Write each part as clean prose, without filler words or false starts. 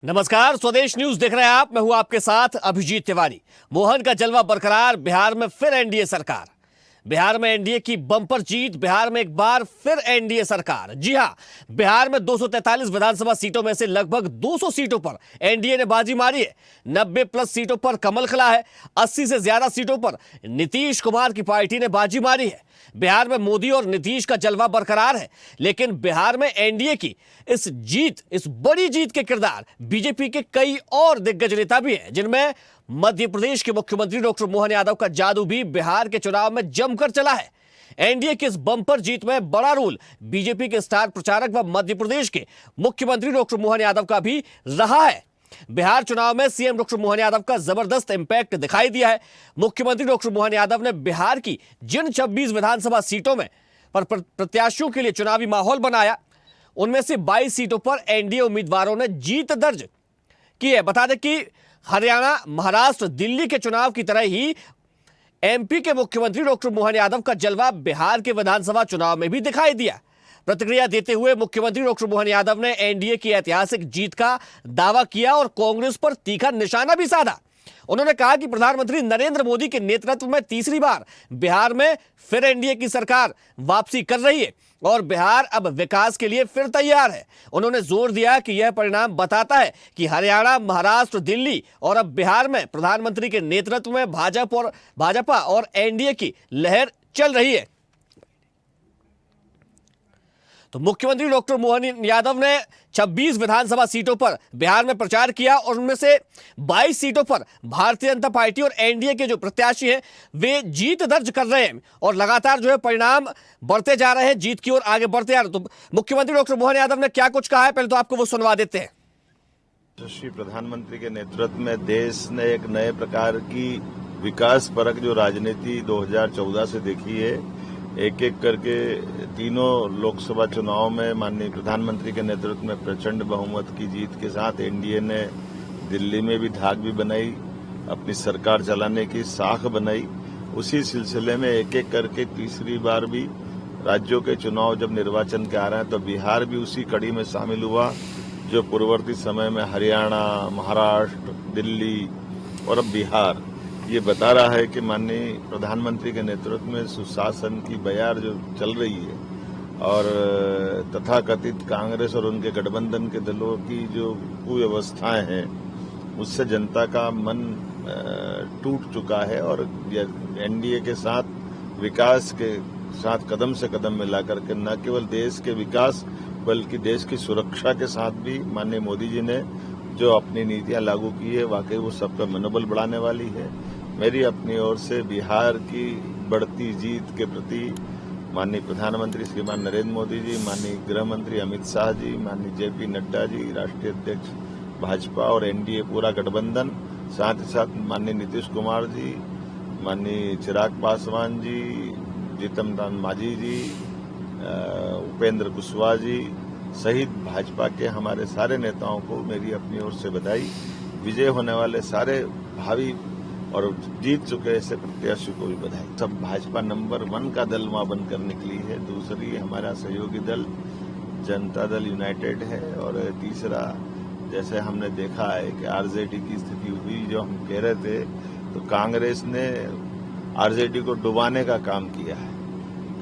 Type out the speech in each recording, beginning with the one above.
नमस्कार, स्वदेश न्यूज देख रहे हैं आप। मैं हूं आपके साथ अभिजीत तिवारी। मोहन का जलवा बरकरार, बिहार में फिर एनडीए सरकार। बिहार में एनडीए की बम्पर जीत, बिहार में एक बार फिर एनडीए सरकार। जी हां, बिहार में 243 विधानसभा सीटों में से लगभग 200 सीटों पर एनडीए ने बाजी मारी है। 90 प्लस सीटों पर कमल खिला है। 80 से ज्यादा सीटों पर नीतीश कुमार की पार्टी ने बाजी मारी है। बिहार में मोदी और नीतीश का जलवा बरकरार है, लेकिन बिहार में एनडीए की इस बड़ी जीत के किरदार बीजेपी के कई और दिग्गज नेता भी हैं, जिनमें मध्य प्रदेश के मुख्यमंत्री डॉक्टर मोहन यादव का जादू भी बिहार के चुनाव में जमकर चला है। एनडीए की इस बंपर जीत में बड़ा रोल बीजेपी के स्टार प्रचारक व मध्य प्रदेश के मुख्यमंत्री डॉक्टर मोहन यादव का भी रहा है। बिहार चुनाव में सीएम डॉक्टर मोहन यादव का जबरदस्त इंपैक्ट दिखाई दिया है। मुख्यमंत्री डॉक्टर मोहन यादव ने बिहार की जिन 26 विधानसभा सीटों में पर प्रत्याशियों के लिए चुनावी माहौल बनाया, उनमें से 22 सीटों पर एनडीए उम्मीदवारों ने जीत दर्ज की है। बता दें कि हरियाणा, महाराष्ट्र, दिल्ली के चुनाव की तरह ही एमपी के मुख्यमंत्री डॉक्टर मोहन यादव का जलवा बिहार के विधानसभा चुनाव में भी दिखाई दिया। प्रतिक्रिया देते हुए मुख्यमंत्री डॉक्टर मोहन यादव ने एनडीए की ऐतिहासिक जीत का दावा किया और कांग्रेस पर तीखा निशाना भी साधा। उन्होंने कहा कि प्रधानमंत्री नरेंद्र मोदी के नेतृत्व में तीसरी बार बिहार में फिर एनडीए की सरकार वापसी कर रही है और बिहार अब विकास के लिए फिर तैयार है। उन्होंने जोर दिया कि यह परिणाम बताता है कि हरियाणा, महाराष्ट्र, दिल्ली और अब बिहार में प्रधानमंत्री के नेतृत्व में भाजपा और एनडीए की लहर चल रही है। तो मुख्यमंत्री डॉक्टर मोहन यादव ने 26 विधानसभा सीटों पर बिहार में प्रचार किया और उनमें से 22 सीटों पर भारतीय जनता पार्टी और एनडीए के जो प्रत्याशी हैं वे जीत दर्ज कर रहे हैं और लगातार जो है परिणाम बढ़ते जा रहे हैं, जीत की ओर आगे बढ़ते जा रहे हैं। तो मुख्यमंत्री डॉक्टर मोहन यादव ने क्या कुछ कहा है, पहले तो आपको वो सुनवा देते हैं। यशस्वी प्रधानमंत्री के नेतृत्व में देश ने एक नए प्रकार की विकास परक जो राजनीति 2014 से देखी है, एक एक करके तीनों लोकसभा चुनाव में माननीय प्रधानमंत्री के नेतृत्व में प्रचंड बहुमत की जीत के साथ एनडीए ने दिल्ली में भी धाक भी बनाई, अपनी सरकार चलाने की साख बनाई। उसी सिलसिले में एक एक करके तीसरी बार भी राज्यों के चुनाव जब निर्वाचन के आ रहे हैं तो बिहार भी उसी कड़ी में शामिल हुआ, जो पूर्ववर्ती समय में हरियाणा, महाराष्ट्र, दिल्ली और अब बिहार ये बता रहा है कि माननीय प्रधानमंत्री के नेतृत्व में सुशासन की बयार जो चल रही है और तथाकथित कांग्रेस और उनके गठबंधन के दलों की जो कुव्यवस्थाएं हैं उससे जनता का मन टूट चुका है और एनडीए के साथ विकास के साथ कदम से कदम मिला करके न केवल देश के विकास बल्कि देश की सुरक्षा के साथ भी माननीय मोदी जी ने जो अपनी नीतियां लागू की है वाकई वो सबका मनोबल बढ़ाने वाली है। मेरी अपनी ओर से बिहार की बढ़ती जीत के प्रति माननीय प्रधानमंत्री श्रीमान नरेंद्र मोदी जी, माननीय गृह मंत्री अमित शाह जी, माननीय जेपी नड्डा जी, राष्ट्रीय अध्यक्ष भाजपा और एनडीए पूरा गठबंधन, साथ ही साथ माननीय नीतीश कुमार जी, माननीय चिराग पासवान जी, जीतन राम मांझी जी, उपेंद्र कुशवाहा जी सहित भाजपा के हमारे सारे नेताओं को मेरी अपनी ओर से बधाई। विजय होने वाले सारे भावी और जीत चुके ऐसे प्रत्याशियों को भी बधाई। सब भाजपा नंबर 1 का दल वहां बनकर निकली है, दूसरी हमारा सहयोगी दल जनता दल यूनाइटेड है और तीसरा जैसे हमने देखा है कि आरजेडी की स्थिति हुई, जो हम कह रहे थे तो कांग्रेस ने आरजेडी को डुबाने का काम किया है।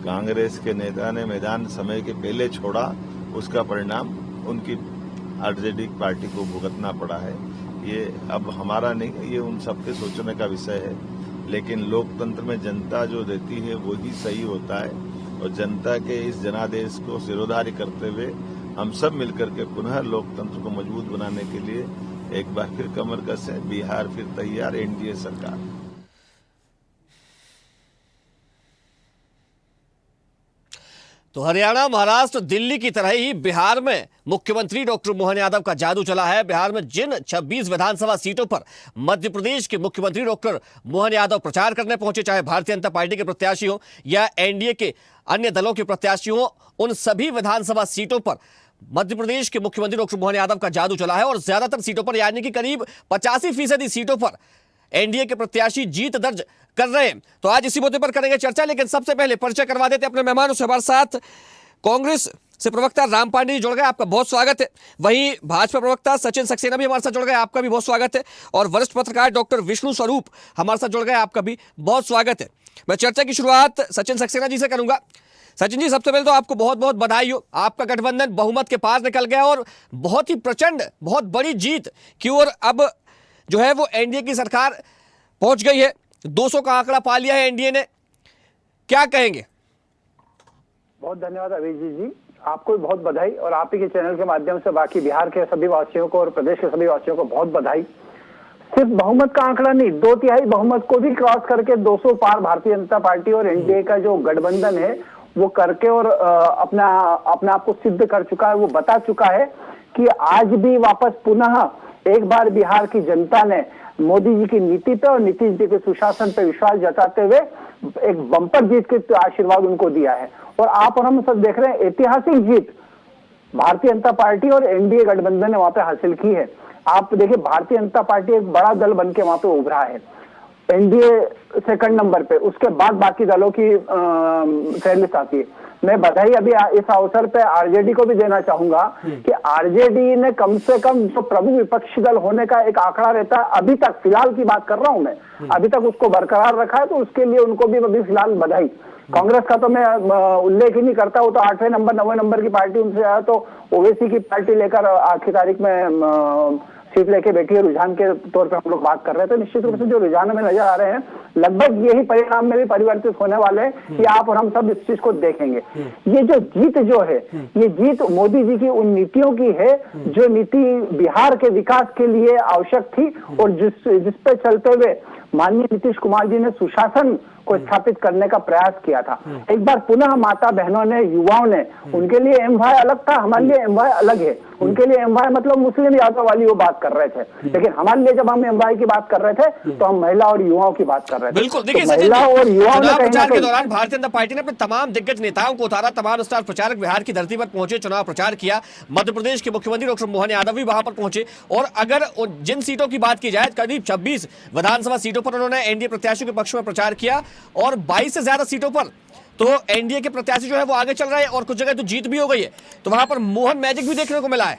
कांग्रेस के नेता ने मैदान समय के पहले छोड़ा, उसका परिणाम उनकी आरजेडी पार्टी को भुगतना पड़ा है। ये अब हमारा नहीं है, ये उन सबके सोचने का विषय है, लेकिन लोकतंत्र में जनता जो देती है वो ही सही होता है और जनता के इस जनादेश को सिरोधार्य करते हुए हम सब मिलकर के पुनः लोकतंत्र को मजबूत बनाने के लिए एक बार फिर कमर कसे। बिहार फिर तैयार, एनडीए सरकार। तो हरियाणा, महाराष्ट्र, दिल्ली की तरह ही बिहार में मुख्यमंत्री डॉक्टर मोहन यादव का जादू चला है। बिहार में जिन 26 विधानसभा सीटों पर मध्य प्रदेश के मुख्यमंत्री डॉक्टर मोहन यादव प्रचार करने पहुंचे, चाहे भारतीय जनता पार्टी के प्रत्याशी हो या एनडीए के अन्य दलों के प्रत्याशी हो, उन सभी विधानसभा सीटों पर मध्य प्रदेश के मुख्यमंत्री डॉक्टर मोहन यादव का जादू चला है और ज्यादातर सीटों पर यानी कि करीब 85% सीटों पर एनडीए के प्रत्याशी जीत दर्ज कर रहे हैं। तो आज इसी मुद्दे पर करेंगे चर्चा, लेकिन सबसे पहले परिचय करवा देते अपने मेहमानों से। हमारे साथ कांग्रेस से प्रवक्ता राम पांडे जी जुड़ गए, आपका बहुत स्वागत है। वहीं भाजपा प्रवक्ता सचिन सक्सेना भी हमारे साथ जुड़ गए, आपका भी बहुत स्वागत है। और वरिष्ठ पत्रकार डॉक्टर विष्णु स्वरूप हमारे साथ जुड़ गए, आपका भी बहुत स्वागत है। मैं चर्चा की शुरुआत सचिन सक्सेना जी से करूंगा। सचिन जी, सबसे पहले तो आपको बहुत बहुत बधाई हो, आपका गठबंधन बहुमत के पार निकल गया और बहुत ही प्रचंड, बहुत बड़ी जीत की ओर अब जो है वो एनडीए की सरकार पहुंच गई है। 200 का आंकड़ा पा लिया है एनडीए ने, क्या कहेंगे? बहुत धन्यवाद अभिजीत जी, आपको भी बहुत बधाई और आप ही के चैनल के माध्यम से बाकी बिहार के सभी वासियों को और प्रदेश के सभी वासियों को बहुत बधाई। सिर्फ बहुमत का आंकड़ा नहीं, 2/3 बहुमत को भी क्रॉस करके 200 पार भारतीय जनता पार्टी और एनडीए का जो गठबंधन है वो करके और अपना आप को सिद्ध कर चुका है। वो बता चुका है कि आज भी वापस पुनः एक बार बिहार की जनता ने मोदी जी की नीति पे और नीतीश जी के सुशासन पे विश्वास जताते हुए एक बम्पर जीत के आशीर्वाद उनको दिया है। और आप और हम सब देख रहे हैं, ऐतिहासिक जीत भारतीय जनता पार्टी और एनडीए गठबंधन ने वहां पे हासिल की है। आप देखिए, भारतीय जनता पार्टी एक बड़ा दल बन के वहां पे उभरा है, एनडीए सेकंड नंबर पे, उसके बाद बाकी दलों की फहरिस्त आती है। मैं बधाई अभी इस अवसर पे आरजेडी को भी देना चाहूंगा कि आरजेडी ने कम से कम जो प्रमुख विपक्षी दल होने का एक आंकड़ा रहता है, अभी तक फिलहाल की बात कर रहा हूं मैं, अभी तक उसको बरकरार रखा है, तो उसके लिए उनको भी अभी फिलहाल बधाई। कांग्रेस का तो मैं उल्लेख ही नहीं करता, वो तो 8वें नंबर 9वें नंबर की पार्टी, उनसे आया तो ओवैसी की पार्टी लेकर आज की तारीख में सीट लेके बैठी है। रुझान के तौर पे हम लोग बात कर रहे थे, निश्चित रूप से जो रुझान में नजर आ रहे हैं लगभग यही परिणाम में भी परिवर्तित होने वाले हैं कि आप और हम सब इस चीज को देखेंगे। ये जो जीत जो है, ये जीत मोदी जी की उन नीतियों की है जो नीति बिहार के विकास के लिए आवश्यक थी और जिस पे चलते हुए माननीय नीतीश कुमार जी ने सुशासन को स्थापित करने का प्रयास किया था। एक बार पुनः माता बहनों ने, युवाओं ने, उनके लिए एमवाय अलग था, हमारे लिए एमवाय अलग है। उनके लिए एमवाय मतलब मुस्लिम यादव वाली वो बात कर रहे थे, लेकिन हमारे लिए जब हम एमवाय की बात कर रहे थे तो हम महिला और युवाओं की बात कर रहे थे। बिल्कुल, देखिए महिला और युवाओं ने प्रचार के दौरान भारतीय जनता पार्टी ने अपने तमाम दिग्गज नेताओं को उतारा, तमाम स्टार प्रचारक बिहार की धरती पर पहुंचे, चुनाव प्रचार किया। मध्य प्रदेश के मुख्यमंत्री डॉक्टर मोहन यादव भी वहां पर पहुंचे और अगर जिन सीटों की बात की जाए, करीब 26 विधानसभा सीटों पर उन्होंने एनडीए प्रत्याशियों के पक्ष में प्रचार किया और 22 से ज्यादा सीटों पर तो एनडीए के प्रत्याशी जो है वो आगे चल रहे हैं और कुछ जगह तो जीत भी हो गई है। तो वहां पर मोहन मैजिक भी देखने को मिला है।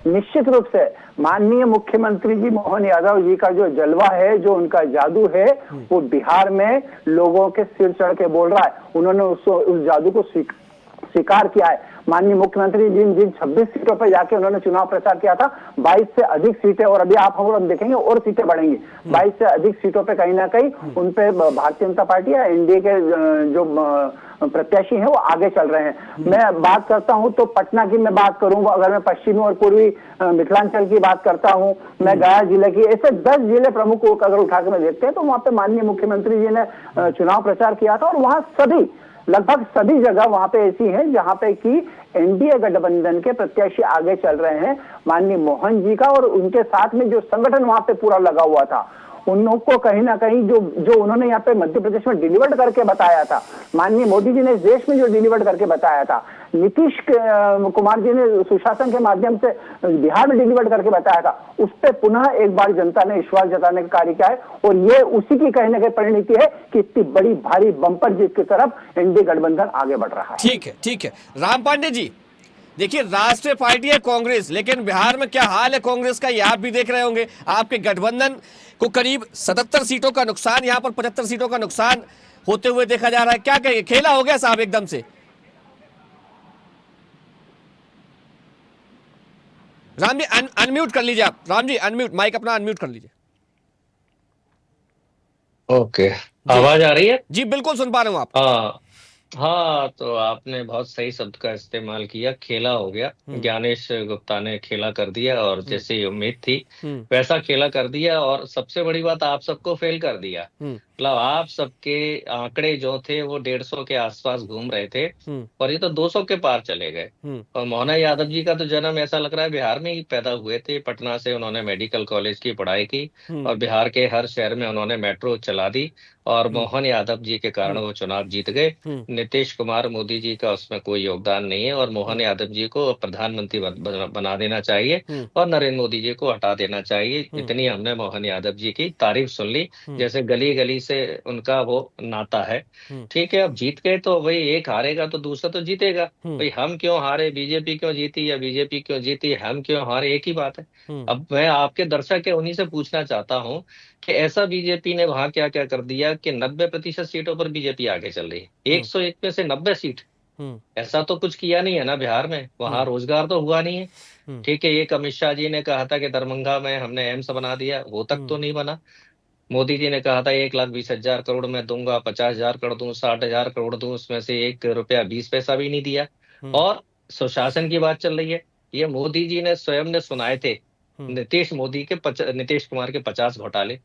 निश्चित रूप से माननीय मुख्यमंत्री जी मोहन यादव जी का जो जलवा है, जो उनका जादू है, वो बिहार में लोगों के सिर चढ़ के बोल रहा है। उन्होंने उस जादू को स्वीकार किया है। माननीय मुख्यमंत्री जिन 26 सीटों पर जाके उन्होंने चुनाव प्रचार किया था, 22 से अधिक सीटें, और अभी आप हम देखेंगे और सीटें बढ़ेंगी, 22 से अधिक सीटों पे कहीं ना कहीं उन पे भारतीय जनता पार्टी या एनडीए के जो प्रत्याशी हैं वो आगे चल रहे हैं। मैं बात करता हूं तो पटना की मैं बात करूं, अगर मैं पश्चिमी और पूर्वी मिथिलांचल की बात करता हूं, मैं गया जिले की, ऐसे 10 जिले प्रमुख को अगर उठा के मैं देखते हैं तो वहां पे माननीय मुख्यमंत्री जी ने चुनाव प्रचार किया था और वहां सभी, लगभग सभी जगह वहां पे ऐसी हैं जहां पे कि एनडीए गठबंधन के प्रत्याशी आगे चल रहे हैं। माननीय मोहन जी का और उनके साथ में जो संगठन वहां पे पूरा लगा हुआ था, उन लोग को कहीं ना कहीं जो उन्होंने यहाँ पे मध्य प्रदेश में डिलीवर्ड करके बताया था, माननीय मोदी जी ने इस देश में जो डिलीवर्ड करके बताया था, नीतीश कुमार जी ने सुशासन के माध्यम से बिहार में डिलीवर्ड करके बताया था, उस पर पुनः एक बार जनता ने विश्वास जताने का कार्य किया है। और ये उसी की कहीं ना कहीं परिणति है कि इतनी बड़ी भारी बम्पर जीत की तरफ एनडीए गठबंधन आगे बढ़ रहा है। ठीक है, ठीक है। राम पांडे जी, देखिए राष्ट्रीय पार्टी है कांग्रेस, लेकिन बिहार में क्या हाल है कांग्रेस का ये आप भी देख रहे होंगे। आपके गठबंधन को करीब 77 सीटों का नुकसान, यहां पर 75 सीटों का नुकसान होते हुए देखा जा रहा है। क्या कहिए, खेला हो गया साहब एकदम से? राम जी अनम्यूट कर लीजिए आप। राम जी अनम्यूट, माइक अपना अनम्यूट कर लीजिए। ओके, आवाज आ रही है? जी बिल्कुल सुन पा रहे हूं आप। हाँ हाँ, तो आपने बहुत सही शब्द का इस्तेमाल किया, खेला हो गया। ज्ञानेश गुप्ता ने खेला कर दिया और जैसे उम्मीद थी वैसा खेला कर दिया, और सबसे बड़ी बात आप सबको फेल कर दिया। मतलब आप सबके आंकड़े जो थे वो 150 के आसपास घूम रहे थे और ये तो 200 के पार चले गए। और मोहन यादव जी का तो जन्म ऐसा लग रहा है बिहार में ही पैदा हुए थे। पटना से उन्होंने मेडिकल कॉलेज की पढ़ाई की और बिहार के हर शहर में उन्होंने मेट्रो चला दी और मोहन यादव जी के कारण वो चुनाव जीत गए। नीतीश कुमार मोदी जी का उसमें कोई योगदान नहीं है और मोहन यादव जी को प्रधानमंत्री बना देना चाहिए और नरेंद्र मोदी जी को हटा देना चाहिए। इतनी हमने मोहन यादव जी की तारीफ सुन ली, जैसे गली गली से उनका वो नाता है। ठीक है, अब जीत गए तो वही एक हारेगा तो दूसरा तो जीतेगा। भाई हम क्यों हारे, बीजेपी क्यों जीती या बीजेपी क्यों जीती, हम क्यों हारे, एक ही बात है। अब मैं आपके दर्शक के उन्हीं से पूछना चाहता हूँ कि ऐसा बीजेपी ने वहां क्या क्या कर दिया कि 90% सीटों पर बीजेपी आगे चल रही है, 101 में से 90 सीट। ऐसा तो कुछ किया नहीं है ना बिहार में, वहां रोजगार तो हुआ नहीं है। ठीक है, एक अमित शाह जी ने कहा था कि दरभंगा में हमने एम्स बना दिया, वो तक तो नहीं बना। मोदी जी ने कहा था 1,20,000 करोड़ मैं दूंगा, 50,000 करोड़ दूं, 60,000 करोड़ दूं, उसमें से 1 रुपया 20 पैसा भी नहीं दिया। और सुशासन की बात चल रही है, ये मोदी जी ने स्वयं ने सुनाए थे नीतीश कुमार के 50 घोटाले।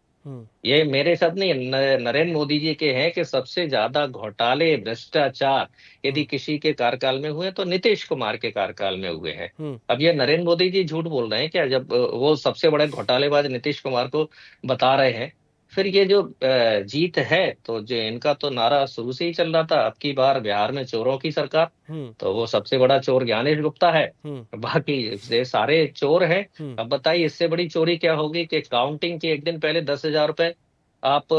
ये मेरे साथ नहीं, नरेंद्र मोदी जी के हैं कि सबसे ज्यादा घोटाले भ्रष्टाचार यदि किसी के कार्यकाल में हुए तो नीतीश कुमार के कार्यकाल में हुए हैं। अब ये नरेंद्र मोदी जी झूठ बोल रहे हैं क्या, जब वो सबसे बड़े घोटालेबाज नीतीश कुमार को बता रहे हैं? फिर ये जो जीत है, तो जो इनका तो नारा शुरू से ही चल रहा था, अब की बार बिहार में चोरों की सरकार, तो वो सबसे बड़ा चोर ज्ञानेश गुप्ता है, बाकी ये सारे चोर हैं। अब बताइए इससे बड़ी चोरी क्या होगी कि काउंटिंग के एक दिन पहले 10,000 रुपए आप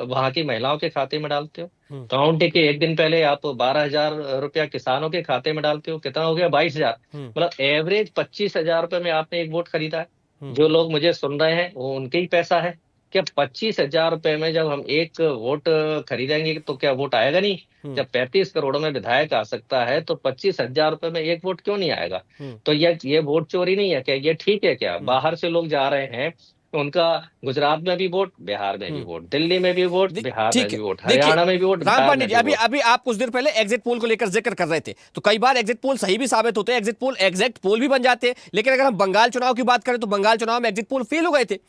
वहां की महिलाओं के खाते में डालते हो, काउंटिंग के एक दिन पहले आप 12,000 रुपया किसानों के खाते में डालते हो, कितना हो गया 22,000। मतलब एवरेज 25,000 रुपए में आपने एक वोट खरीदा है। जो लोग मुझे सुन रहे हैं वो उनके ही पैसा है। क्या 25,000 रुपए में जब हम एक वोट खरीदेंगे तो क्या वोट आएगा नहीं? जब 35 करोड़ में विधायक आ सकता है तो 25,000 रुपए में एक वोट क्यों नहीं आएगा? तो ये वोट चोरी नहीं है क्या? ये ठीक है क्या? बाहर से लोग जा रहे हैं, उनका गुजरात में भी वोट, बिहार में भी वोट, दिल्ली में भी वोट, बिहार में भी वोट, हरियाणा में भी वोट, राम पांडे जी, अभी आप कुछ देर पहले एग्जिट पोल को लेकर जिक्र कर रहे थे, तो कई बार एग्जिट पोल सही भी साबित होते हैं, एग्जिट पोल एग्जैक्ट पोल भी बन जाते हैं। लेकिन अगर हम बंगाल चुनाव की बात करें तो बंगाल चुनाव में एग्जिट पोल फेल हो गए थे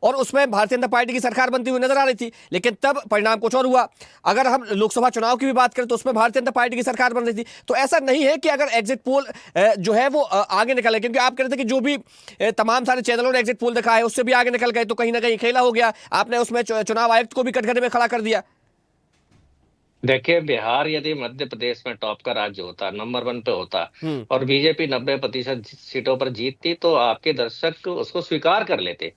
और उसमें भारतीय जनता पार्टी की सरकार बनती हुई नजर आ रही थी, लेकिन तब परिणाम कुछ और हुआ। अगर हम लोकसभा चुनाव की भी बात करें तो उसमें भारतीय जनता पार्टी की सरकार बन रही थी। तो ऐसा नहीं है कि अगर एग्जिट पोल जो है वो आगे निकल है, क्योंकि आप कह रहे थे कि जो भी तमाम सारे चैनलों ने एग्जिट पोल देखा है उससे भी आगे निकल गए, तो कहीं ना कहीं खेला हो गया, आपने उसमें चुनाव आयुक्त को भी कटघरे में खड़ा कर दिया। देखिए, बिहार यदि मध्य प्रदेश में टॉप का राज्य होता, नंबर 1 पे होता और बीजेपी 90% सीटों पर जीतती तो आपके दर्शक उसको स्वीकार कर लेते।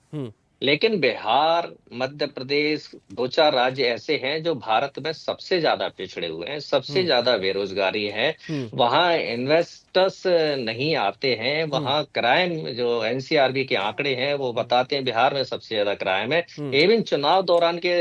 लेकिन बिहार, मध्य प्रदेश, 2-4 राज्य ऐसे हैं जो भारत में सबसे ज्यादा पिछड़े हुए हैं, सबसे ज्यादा बेरोजगारी है, वहां इन्वेस्टर्स नहीं आते हैं, वहां क्राइम, जो एनसीआरबी के आंकड़े हैं वो बताते हैं बिहार में सबसे ज्यादा क्राइम है। इवन चुनाव दौरान के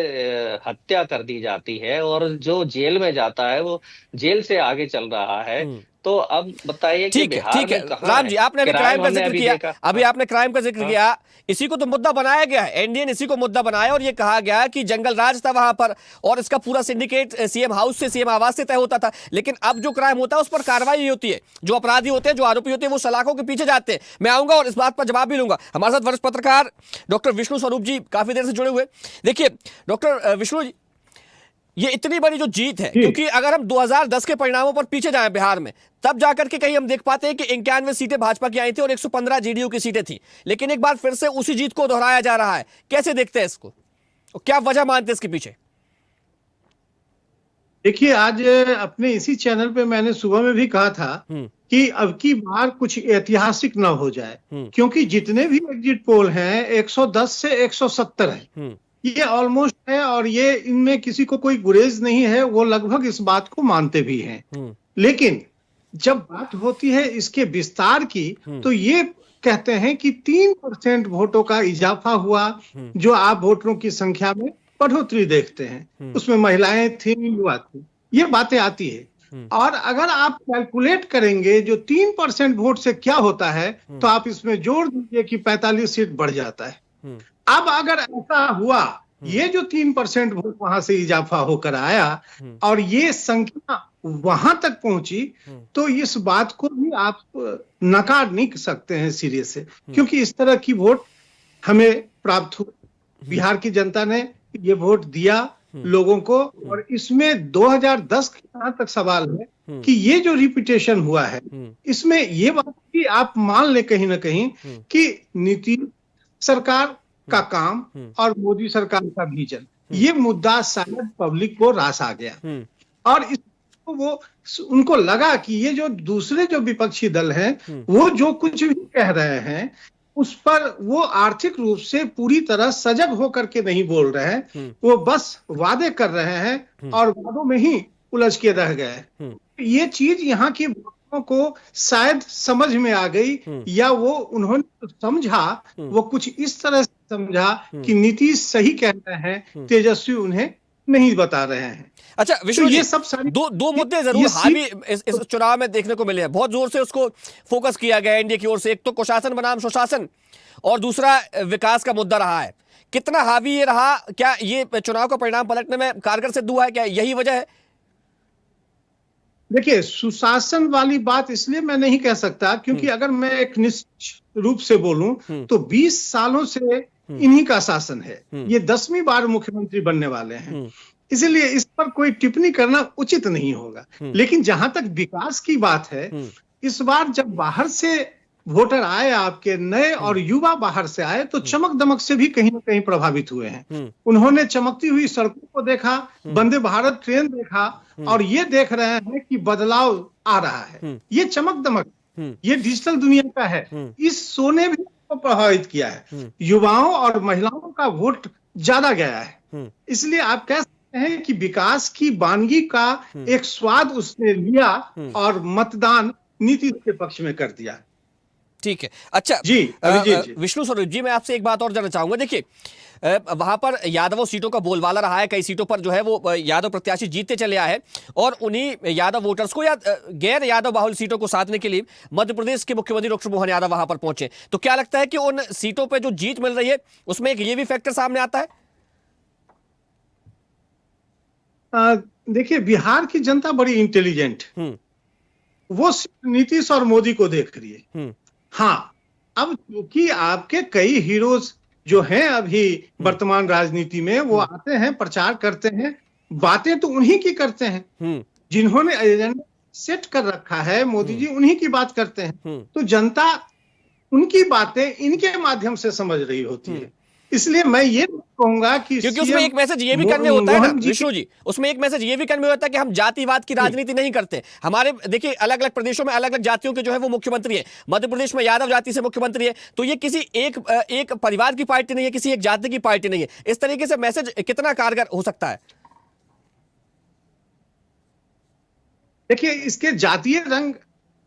हत्या कर दी जाती है और जो जेल में जाता है वो जेल से आगे चल रहा है। तो अब बताइए कि बिहार में कहां राम जी, आपने अभी क्राइम का जिक्र किया, अभी आपने क्राइम का जिक्र किया, इसी को तो मुद्दा बनाया गया है, एनडीए ने इसी को मुद्दा बनाया और ये कहा गया कि जंगल राज था वहां पर और इसका पूरा सिंडिकेट सीएम हाउस से, सीएम आवास से तय होता था। लेकिन अब जो क्राइम होता है उस पर कार्रवाई होती है, जो अपराधी होते हैं, जो आरोपी होते हैं, वो सलाखों के पीछे जाते हैं। मैं आऊंगा और इस बात पर जवाब भी लूंगा। हमारे साथ वरिष्ठ पत्रकार डॉक्टर विष्णु स्वरूप जी काफी देर से जुड़े हुए। देखिए डॉक्टर विष्णु जी, ये इतनी बड़ी जो जीत है, क्योंकि अगर हम 2010 के परिणामों पर पीछे जाएं बिहार में, तब जाकर के कहीं हम देख पाते हैं कि 91 सीटें भाजपा की आई थी और 115 जेडीयू की सीटें थी। लेकिन एक बार फिर से उसी जीत को दोहराया जा रहा है। कैसे देखते हैं इसको और क्या वजह मानते हैं इसके पीछे? देखिए, आज अपने इसी चैनल पे मैंने सुबह में भी कहा था कि अब की बार कुछ ऐतिहासिक ना हो जाए, क्योंकि जितने भी एग्जिट पोल हैं 110 से 170 है, ये ऑलमोस्ट है और ये इनमें किसी को कोई गुरेज नहीं है, वो लगभग इस बात को मानते भी हैं। लेकिन जब बात होती है इसके विस्तार की तो ये कहते हैं कि 3% वोटों का इजाफा हुआ, जो आप वोटरों की संख्या में बढ़ोतरी देखते हैं, उसमें महिलाएं थी, युवा थी, ये बातें आती है। और अगर आप कैलकुलेट करेंगे जो 3% वोट से क्या होता है तो आप इसमें जोड़ दीजिए कि 45 सीट बढ़ जाता है। अब अगर ऐसा हुआ, ये जो 3% वोट वहां से इजाफा होकर आया और ये संख्या वहां तक पहुंची, तो इस बात को भी आप नकार नहीं सकते हैं सिरे से, क्योंकि इस तरह की वोट हमें प्राप्त हुई। बिहार की जनता ने ये वोट दिया लोगों को, और इसमें 2010 के जहां तक सवाल है कि ये जो रिपीटेशन हुआ है, इसमें ये बात कि आप मान ले कहीं ना कहीं कि नीतीश सरकार का काम और मोदी सरकार का विजन, ये मुद्दा शायद पब्लिक को रास आ गया और इसको वो उनको लगा कि ये जो दूसरे जो विपक्षी दल हैं वो जो कुछ भी कह रहे हैं उस पर वो आर्थिक रूप से पूरी तरह सजग होकर के नहीं बोल रहे हैं, वो बस वादे कर रहे हैं और वादों में ही उलझ के रह गए। ये चीज यहाँ की लोगों को शायद समझ में आ गई या वो उन्होंने समझा, वो कुछ इस तरह से समझा कि नीतीश सही कह रहे हैं, तेजस्वी उन्हें नहीं बता रहे हैं। अच्छा विष्णु तो जी, ये सब सारी दो मुद्दे जरूर हावी इस चुनाव में देखने को मिले हैं, बहुत जोर से उसको फोकस किया गया एनडीए की ओर से। एक तो कुशासन बनाम सुशासन और दूसरा विकास का मुद्दा रहा है। कितना हावी ये रहा, क्या ये चुनाव का परिणाम पलटने में कारगर सिद्ध हुआ है, क्या यही वजह है? देखिए, सुशासन वाली बात इसलिए मैं नहीं कह सकता क्योंकि अगर मैं एक निश्चित रूप से बोलूं तो 20 सालों से इन्हीं का शासन है। ये 10वीं बार मुख्यमंत्री बनने वाले हैं, इसलिए इस पर कोई टिप्पणी करना उचित नहीं होगा। लेकिन जहां तक विकास की बात है, इस बार जब बाहर से वोटर आए, आपके नए और युवा बाहर से आए, तो चमक दमक से भी कहीं ना कहीं प्रभावित हुए हैं। उन्होंने चमकती हुई सड़कों को देखा, वंदे भारत ट्रेन देखा और ये देख रहे हैं कि बदलाव आ रहा है। ये चमक दमक, ये डिजिटल दुनिया का है, इस सोने भी को प्रभावित किया है। युवाओं और महिलाओं का वोट ज्यादा गया है, इसलिए आप कह सकते हैं कि विकास की वानगी का एक स्वाद उसने लिया और मतदान नीतीश के पक्ष में कर दिया। ठीक है। अच्छा जी, जी। विष्णु स्वरूप जी, मैं आपसे एक बात और जानना चाहूंगा। देखिए, वहां पर यादवों सीटों का बोलबाला रहा है, कई सीटों पर जो है वो यादव प्रत्याशी जीतते चले आए हैं और उन्हीं यादव वोटर्स को या गैर यादव बाहुल सीटों को साधने के लिए मध्य प्रदेश के मुख्यमंत्री डॉक्टर मोहन यादव वहां पर पहुंचे। तो क्या लगता है कि उन सीटों पर जो जीत मिल रही है उसमें एक ये भी फैक्टर सामने आता है? देखिए, बिहार की जनता बड़ी इंटेलिजेंट, वो नीतीश और मोदी को देख रही है। हाँ, अब क्योंकि आपके कई हीरोज जो हैं अभी वर्तमान राजनीति में, वो आते हैं, प्रचार करते हैं, बातें तो उन्हीं की करते हैं, जिन्होंने एजेंडा सेट कर रखा है, मोदी जी उन्हीं की बात करते हैं। तो जनता उनकी बातें इनके माध्यम से समझ रही होती है। इसलिए मैं ये कहूंगा कि क्योंकि उसमें एक मैसेज ये भी कन्वे होता है ना विष्णु जी, उसमें एक मैसेज ये भी कन्वे होता है कि हम जातिवाद की राजनीति नहीं करते। हमारे देखिए अलग अलग प्रदेशों में अलग अलग जातियों के जो है वो मुख्यमंत्री है। मध्य प्रदेश में यादव जाति से मुख्यमंत्री है, तो ये किसी एक परिवार की पार्टी नहीं है, किसी एक जाति की पार्टी नहीं है। इस तरीके से मैसेज कितना कारगर हो सकता है? देखिए, इसके जातीय रंग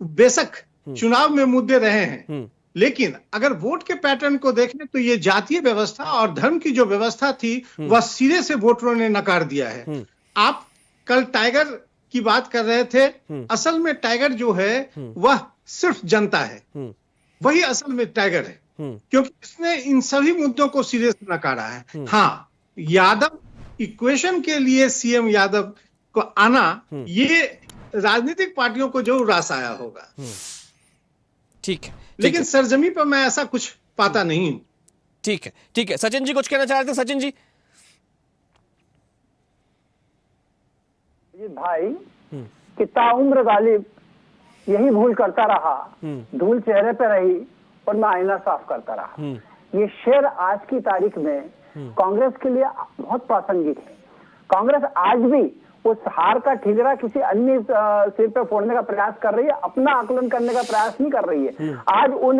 बेशक चुनाव में मुद्दे रहे हैं, लेकिन अगर वोट के पैटर्न को देखें तो ये जातीय व्यवस्था और धर्म की जो व्यवस्था थी वह सिरे से वोटरों ने नकार दिया है। आप कल टाइगर की बात कर रहे थे, असल में टाइगर जो है वह सिर्फ जनता है, वही असल में टाइगर है, क्योंकि इसने इन सभी मुद्दों को सिरे से नकारा है। हाँ, यादव इक्वेशन के लिए सीएम यादव को आना, ये राजनीतिक पार्टियों को जरूर रास आया होगा। ठीक है, लेकिन सरजमी पर मैं ऐसा कुछ पाता नहीं हूं। ठीक है, ठीक है। सचिन जी कुछ कहना चाह रहे थे? सचिन जी। भाई कि ताउम्र गालिब यही भूल करता रहा, धूल चेहरे पे रही और मैं आईना साफ करता रहा। ये शेर आज की तारीख में कांग्रेस के लिए बहुत प्रासंगिक है। कांग्रेस आज भी उस हार का ठिकरा किसी अन्य सिर पे फोड़ने का प्रयास कर रही है, अपना आकलन करने का प्रयास नहीं कर रही है। आज उन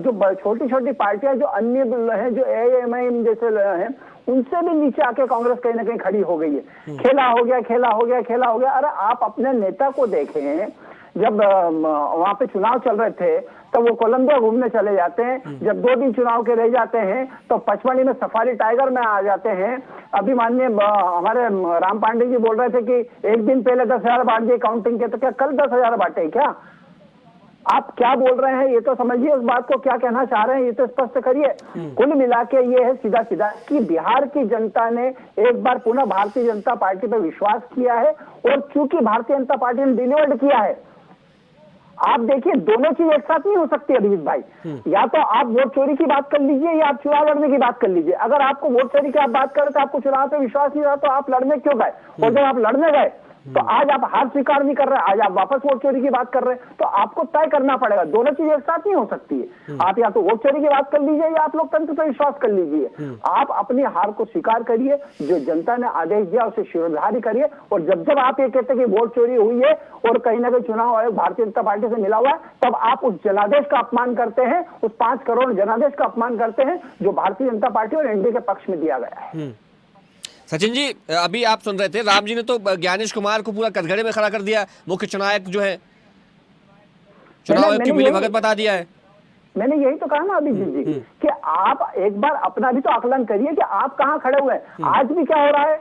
जो छोटी छोटी पार्टियां जो अन्य हैं, जो एएमआईएम जैसे हैं, उनसे भी नीचे आके कांग्रेस कहीं ना कहीं खड़ी हो गई है। खेला हो गया, खेला हो गया, खेला हो गया। अरे आप अपने नेता को देखें, जब वहां पे चुनाव चल रहे थे तो वो कोलंबिया घूमने चले जाते हैं, जब 2 दिन चुनाव के रह जाते हैं तो पचमढ़ी में सफारी टाइगर में आ जाते हैं। अभी माननीय हमारे राम पांडे जी बोल रहे थे कि एक दिन पहले 10,000 बांट दिए काउंटिंग के, तो क्या कल 10,000 बांटे? क्या आप क्या बोल रहे हैं ये तो समझिए, उस बात को क्या कहना चाह रहे हैं ये तो स्पष्ट करिए। कुल मिला के ये है सीधा सीधा कि बिहार की जनता ने एक बार पुनः भारतीय जनता पार्टी पर विश्वास किया है, और चूंकि भारतीय जनता पार्टी ने डिलीवर्ड किया है। आप देखिए, दोनों चीज एक साथ नहीं हो सकती अभिजीत भाई। या तो आप वोट चोरी की बात कर लीजिए या आप चुनाव लड़ने की बात कर लीजिए। अगर आपको वोट चोरी की आप बात करें तो आपको चुनाव पे विश्वास नहीं रहा तो आप लड़ने क्यों गए? और जब आप लड़ने गए तो आज आप हार स्वीकार नहीं कर रहे, आज आप वापस वोट चोरी की बात कर रहे हैं, तो आपको तय करना पड़ेगा। दोनों चीजें एक साथ नहीं हो सकती है। आप या तो वोट चोरी की बात कर लीजिए या आप लोकतंत्र पर विश्वास कर लीजिए। आप अपनी हार को स्वीकार करिए, जो जनता ने आदेश दिया उसे शिरोधार्य करिए। और जब जब आप ये कहते हैं कि वोट चोरी हुई है और कहीं ना कहीं चुनाव आयोग भारतीय जनता पार्टी से मिला हुआ है, तब आप उस जनादेश का अपमान करते हैं, उस 5 करोड़ जनादेश का अपमान करते हैं जो भारतीय जनता पार्टी और एनडीए के पक्ष में दिया गया है। सचिन जी, अभी आप सुन रहे थे, राम जी ने तो ज्ञानेश कुमार को पूरा कटघरे में खड़ा कर दिया, मुख्य चुनाव जो है चुनाव आयोग की मिलीभगत बता दिया है। मैंने यही तो कहा ना अभिजीत जी कि आप एक बार अपना भी तो आकलन करिए कि आप कहां खड़े हुए हैं। आज भी क्या हो रहा है,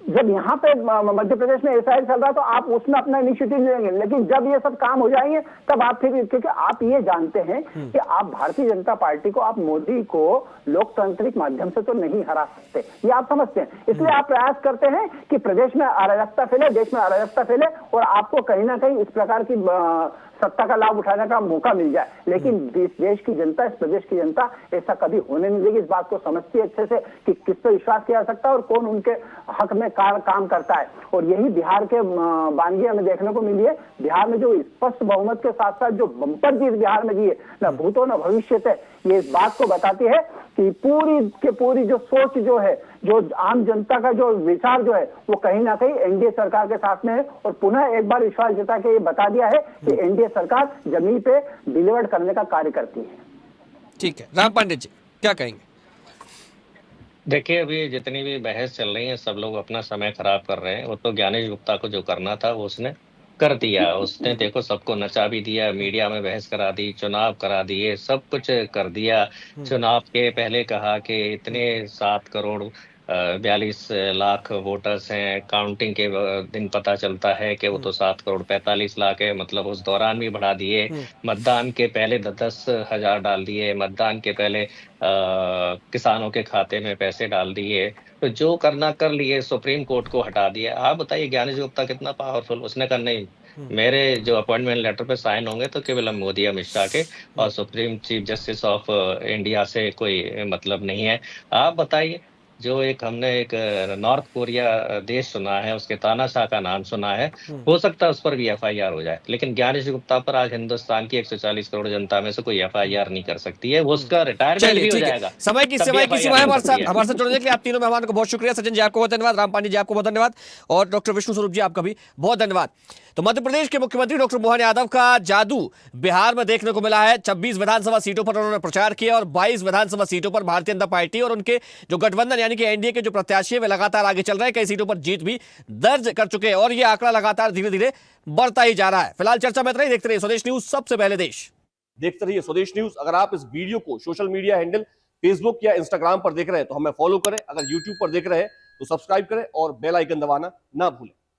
जब यहाँ पे मध्य प्रदेश में एसआईआर चल रहा है तो आप उसमें अपना इनिशिएटिव लेंगे, लेकिन जब ये सब काम हो जाएंगे तब आप फिर, क्योंकि आप ये जानते हैं कि आप भारतीय जनता पार्टी को, आप मोदी को लोकतांत्रिक माध्यम से तो नहीं हरा सकते, ये आप समझते हैं। इसलिए आप प्रयास करते हैं कि प्रदेश में अराजकता फैले, देश में अराजकता फैले और आपको कहीं ना कहीं इस प्रकार की सत्ता का लाभ उठाने का मौका मिल जाए। लेकिन इस देश की जनता, इस प्रदेश की जनता ऐसा कभी होने नहीं देगी। इस बात को समझती है अच्छे से कि किस पर विश्वास किया जा सकता है और कौन उनके हक में काम करता है। और यही बिहार के बानगी हमें देखने को मिली है। बिहार में जो स्पष्ट बहुमत के साथ साथ जो बम्पर जीत बिहार में दी है, न भूतो न भविष्य है, ये इस बात को बताती है कि पूरी जो सोच जो है, जो आम जनता का जो विचार जो है, वो कहीं ना कहीं एनडीए सरकार के साथ में है। और पुनः एक बार विश्वास जता के ये बता दिया है कि एनडीए सरकार जमीन पे डिलीवर करने का कार्य करती है। ठीक है, राम पांडे जी क्या कहेंगे? देखिए, अभी जितनी भी बहस चल रही है, सब लोग अपना समय खराब कर रहे हैं। वो तो ज्ञानेश गुप्ता को जो करना था वो उसने कर दिया। उसने देखो सबको नचा भी दिया, मीडिया में बहस करा दी, चुनाव करा दिए, सब कुछ कर दिया। चुनाव के पहले कहा कि इतने 7 करोड़ 42 लाख वोटर्स हैं, काउंटिंग के दिन पता चलता है कि वो तो 7 करोड़ 45 लाख है, मतलब उस दौरान भी बढ़ा दिए। मतदान के पहले 10 हजार डाल दिए, मतदान के पहले किसानों के खाते में पैसे डाल दिए। तो जो करना कर लिए, सुप्रीम कोर्ट को हटा दिया। आप बताइए ज्ञानेश गुप्ता कितना पावरफुल, उसने कहा नहीं, मेरे जो अपॉइंटमेंट लेटर पे साइन होंगे तो केवल मोदी अमित शाह के और supreme chief justice of India से कोई मतलब नहीं है। आप बताइए, जो एक हमने एक नॉर्थ कोरिया देश सुना है, उसके तानाशाह का नाम सुना है, हो सकता है उस पर भी एफआईआर हो जाए, लेकिन ज्ञानेश गुप्ता पर आज हिंदुस्तान की 140 करोड़ जनता में से कोई एफआईआर नहीं कर सकती है। वो उसका रिटायरमेंट भी हो जाएगा। समय की सीमा है हमारे साथ जुड़ने के लिए। आप तीनों मेहमानों को बहुत शुक्रिया। सचिन जी आपको बहुत धन्यवाद, राम पांडे जी आपको बहुत धन्यवाद और डॉक्टर विष्णु स्वरूप जी आपका भी बहुत धन्यवाद। तो मध्य प्रदेश के मुख्यमंत्री डॉक्टर मोहन यादव का जादू बिहार में देखने को मिला है। 26 विधानसभा सीटों पर उन्होंने प्रचार किया और 22 विधानसभा सीटों पर भारतीय जनता पार्टी और उनके जो गठबंधन यानी कि एनडीए के जो प्रत्याशी है वे लगातार आगे चल रहे हैं। कई सीटों पर जीत भी दर्ज कर चुके हैं और यह आंकड़ा लगातार धीरे धीरे बढ़ता ही जा रहा है। फिलहाल चर्चा में इतना ही। देखते रहिए स्वदेश न्यूज, सबसे पहले देश। देखते रहिए स्वदेश न्यूज। अगर आप इस वीडियो को सोशल मीडिया हैंडल फेसबुक या इंस्टाग्राम पर देख रहे हैं तो हमें फॉलो करें। अगर यूट्यूब पर देख रहे हैं तो सब्सक्राइब करें और बेल आइकन दबाना ना भूलें।